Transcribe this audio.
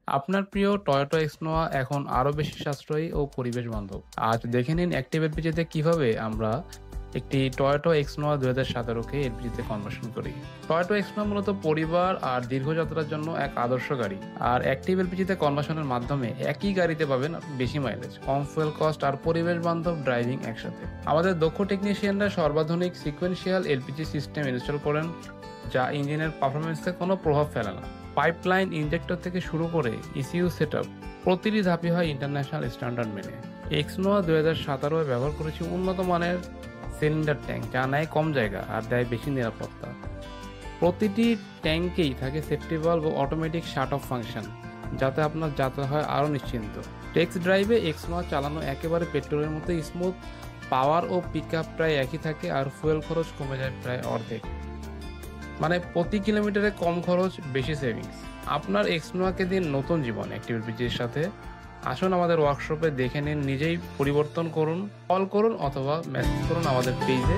আপনার প্রিয় টয়োটা এক্সনোয়া এখন আরো বেশি সাশ্রয়ী ও পরিবেশ বান্ধব। আজ দেখে নিন অ্যাক্টিভ এলপিজিতে কিভাবে আমরা একটি টয়োটা এক্সনোয়া 2017 কে এলপিজিতে কনভার্সন করি। টয়োটা এক্সনোয়া মূলত পরিবার আর দীর্ঘযাত্রার জন্য এক আদর্শ গাড়ি। আর অ্যাক্টিভ এলপিজিতে কনভার্সনের মাধ্যমে একই গাড়িতে পাবেন বেশি মাইলেজ, কম ফুয়েল কস্ট আর পরিবেশ বান্ধব ড্রাইভিং একসাথে। আমাদের দক্ষ টেকনিশিয়ানরা সর্বাধুনিক সিকোয়েন্সিয়াল এলপিজি সিস্টেম ইনস্টল করেন, যা ইঞ্জিনের পারফরমেন্সে কোনো প্রভাব ফেলে না। পাইপলাইন, ইনজেক্টর থেকে শুরু করে ইসিইউ সেটআপ প্রতিটি ধাপই হয় ইন্টারন্যাশনাল স্ট্যান্ডার্ড মেনে। এক্সনোয়া 2017 ব্যবহার করেছি উন্নত মানের সিলিন্ডার ট্যাঙ্ক, যা নেয় কম জায়গা আর দেয় বেশি নিরাপত্তা। প্রতিটি ট্যাঙ্কেই থাকে safety valve O automatic shut of function, যাতে আপনার যাত্রা হয় আরও নিশ্চিন্ত। টেক্সট ড্রাইভে এক্সনোয়া চালানো একেবারে পেট্রোলের মতো স্মুথ। পাওয়ার ও পিক আপ প্রায় একই থাকে আর ফুয়েল খরচ কমে যায় প্রায় অর্ধেক। মানে প্রতি কিলোমিটারে কম খরচ, বেশি সেভিংস। আপনার এক্সনোয়াকে দিন নতুন জীবন অ্যাক্টিভ এলপিজির সাথে। আসুন আমাদের ওয়ার্কশপে দেখে নিন, নিজেই পরিবর্তন করুন। কল করুন অথবা মেসেজ করুন আমাদের পেজে।